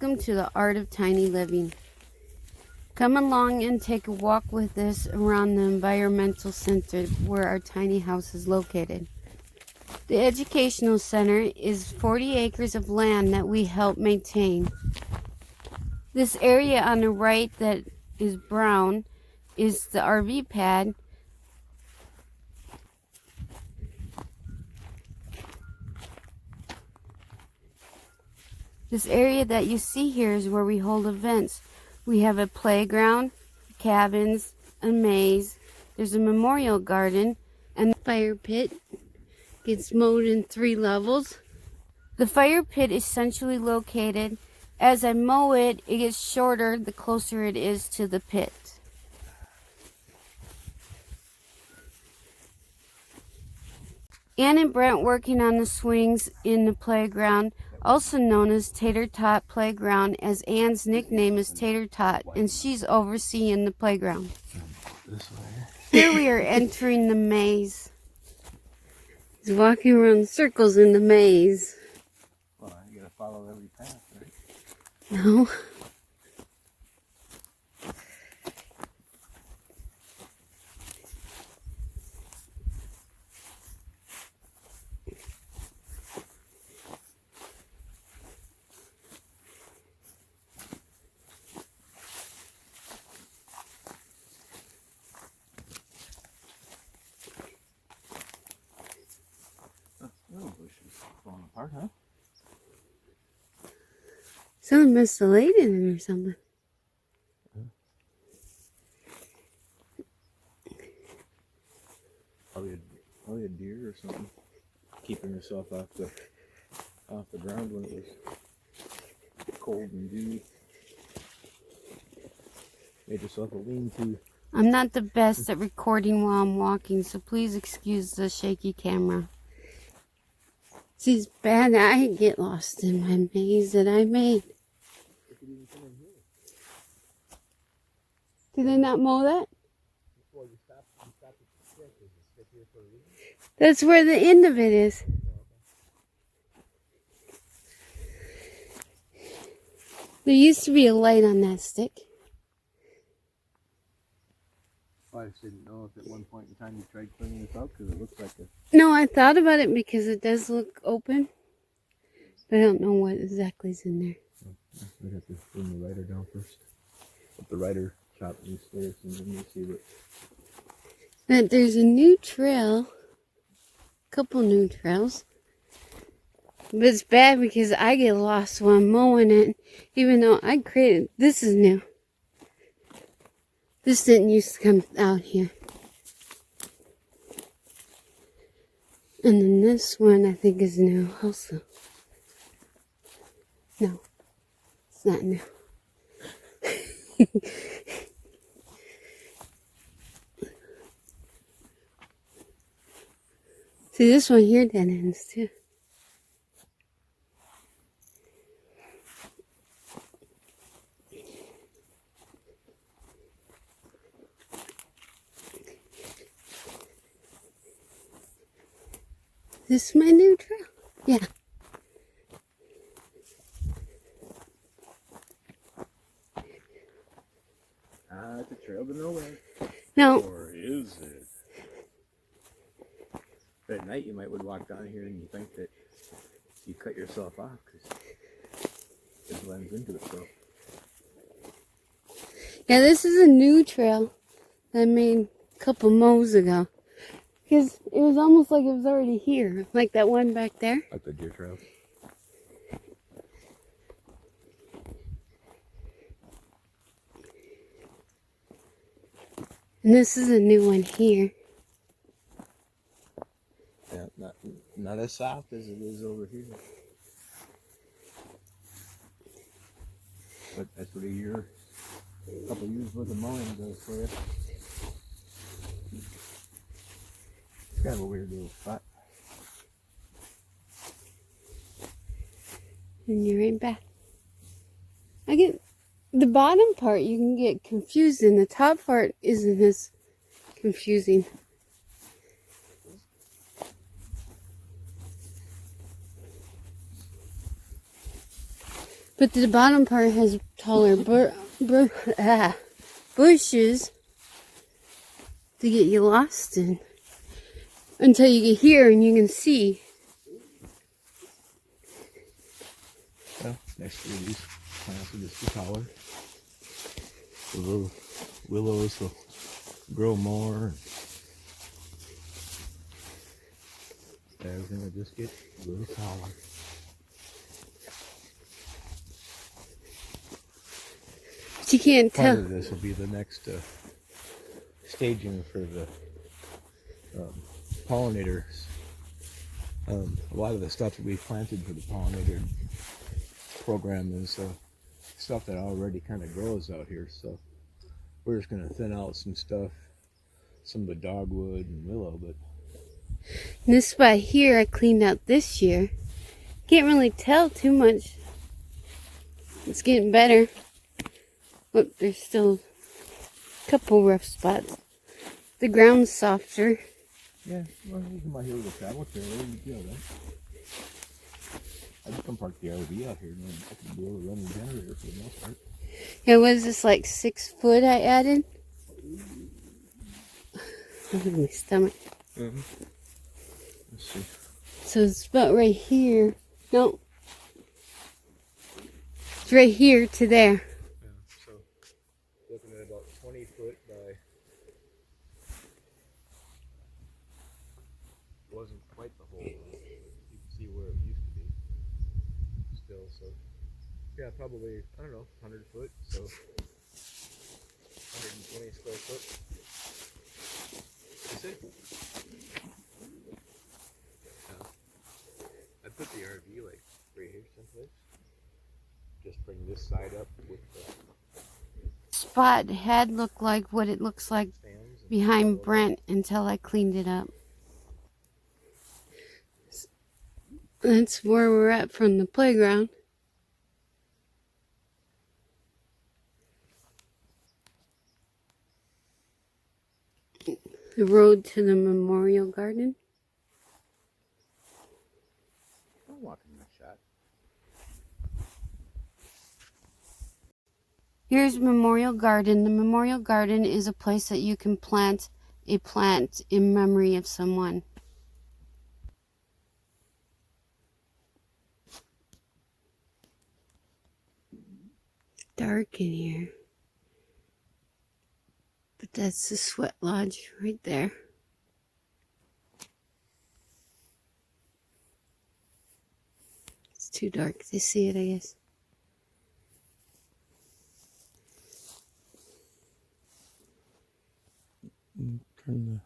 Welcome to the Art of Tiny Living. Come along and take a walk with us around the environmental center where our tiny house is located. The educational center is 40 acres of land that we help maintain. This area on the right that is brown is the RV pad. This area that you see here is where we hold events. We have a playground, cabins, a maze. There's a memorial garden, and the fire pit gets mowed in 3 levels. The fire pit is centrally located. As I mow it, it gets shorter the closer it is to the pit. Ann and Brent working on the swings in the playground, also known as Tater Tot Playground, as Ann's nickname is Tater Tot, and she's overseeing the playground. This way. Here we are entering the maze. He's walking around circles in the maze. Well, you gotta follow every path, right? No. Oh, bush is falling apart, huh? Someone must have laid in it or something. Probably a deer or something. Keeping herself off the ground when it was cold and dewy. Made herself a lean-to. I'm not the best at recording while I'm walking, so please excuse the shaky camera. It's bad that I get lost in my maze that I made. Did I not mow that? That's where the end of it is. There used to be a light on that stick. I just didn't know if at one point in time you tried cleaning this out because it looks like a... No, I thought about it because it does look open. But I don't know what exactly is in there. We'd have to bring the rider down first. Let the rider chop these stairs and then you see what... But there's a new trail. Couple new trails. But it's bad because I get lost while I'm mowing it. Even though I created... This is new. This didn't used to come out here. And then this one I think is new also. No, it's not new. See, this one here dead ends too. This is my new trail. Yeah. It's a trail to nowhere. No. Or is it? But at night you might would walk down here and you think that you cut yourself off because it blends into the trail. Yeah, this is a new trail that I made a couple mows ago. Because it was almost like it was already here. Like that one back there. Like the deer trail. And this is a new one here. Yeah, not as soft as it is over here. But that's what a couple years worth of mowing does for you. It's kind of a weird little spot. And you're right back. I get the bottom part you can get confused in. The top part isn't as confusing. But the bottom part has taller bushes to get you lost in. Until you get here and you can see. Well, next year these plants will just be taller. The little willows will grow more. Everything will just get a little taller. But you can't Part tell. of this will be the next staging for the pollinators. A lot of the stuff that we planted for the pollinator program is stuff that already kind of grows out here. So we're just going to thin out some stuff, some of the dogwood and willow. But This spot here I cleaned out this year. Can't really tell too much. It's getting better. Look, there's still a couple rough spots. The ground's softer. yeah, well, you come out here with a travel trailer and you go, right? I just come park the RV out here and then I can be able to run the generator for the most part. Yeah, was this like 6 foot I added? Look at my stomach. Let's see. So it's about right here. No. It's right here to there. Yeah, so looking at about 20 foot by, wasn't quite the whole lot. You can see where it used to be still, so yeah, probably, I don't know, 100 foot, so 120 square foot. You see? I put the RV like right here someplace. Just bring this side up with the Spot had looked like what it looks like stands. behind Brent until I cleaned it up. That's where we're at from the playground. The road to the memorial garden. I'm walking that shot. Here's Memorial Garden. The Memorial Garden is a place that you can plant a plant in memory of someone. Dark in here. But that's the sweat lodge right there. It's too dark to see it, I guess. Turn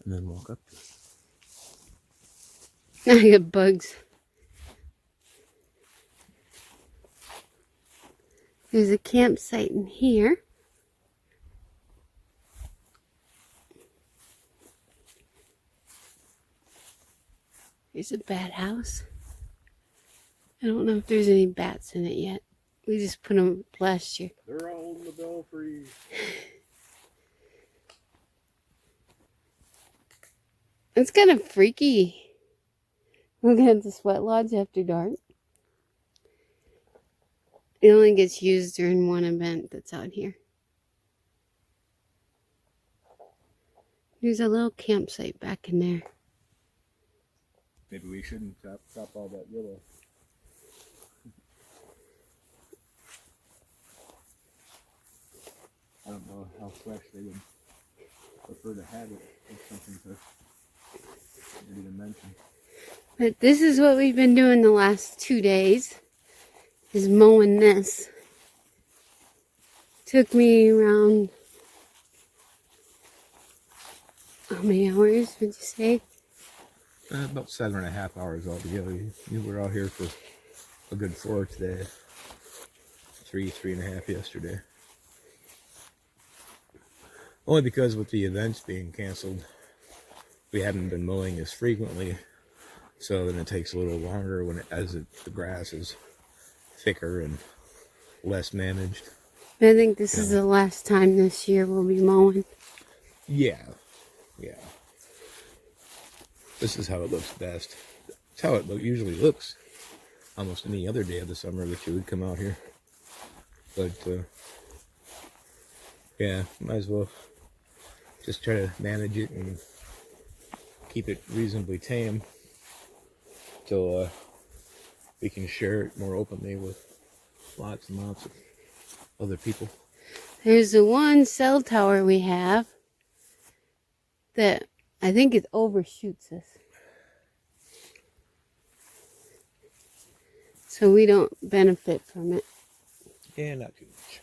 and then walk up to it. I got bugs. There's a campsite in here. There's a bat house. I don't know if there's any bats in it yet. We just put them last year. They're all in the belfry. It's kind of freaky looking at the sweat lodge after dark. It only gets used during one event that's out here. There's a little campsite back in there. Maybe we shouldn't chop all that willow. I don't know how fresh they would prefer to have it. It's something to maybe to mention. But this is what we've been doing the last 2 days, is mowing this. Took me around, how many hours would you say? About 7.5 hours altogether. You were out here for a good 4 today. 3.5 yesterday. Only because with the events being canceled, we haven't been mowing as frequently. So then it takes a little longer the grass is thicker and less managed. I think this is the last time this year we'll be mowing. Yeah. This is how it looks best. It's how it usually looks almost any other day of the summer that you would come out here. But yeah, might as well just try to manage it and keep it reasonably tame till we can share it more openly with lots and lots of other people. There's the one cell tower we have that I think it overshoots us. So we don't benefit from it. Yeah, not too much.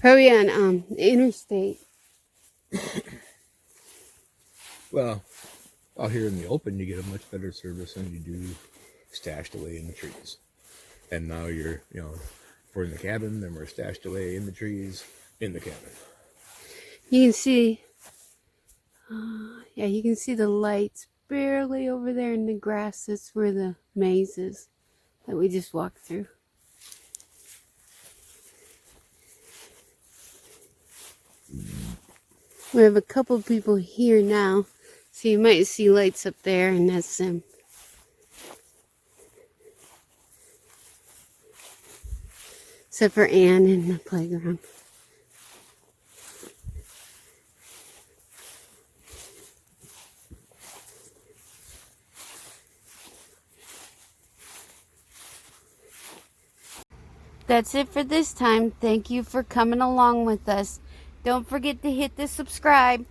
Probably on interstate. Well, out here in the open, you get a much better service than you do stashed away in the trees. And now you're, we're in the cabin, then we're stashed away in the trees, in the cabin. You can see, yeah, you can see the lights barely over there in the grass. That's where the maze is that we just walked through. We have a couple people here now, so you might see lights up there, and that's them. Except for Anne in the playground. That's it for this time. Thank you for coming along with us. Don't forget to hit the subscribe.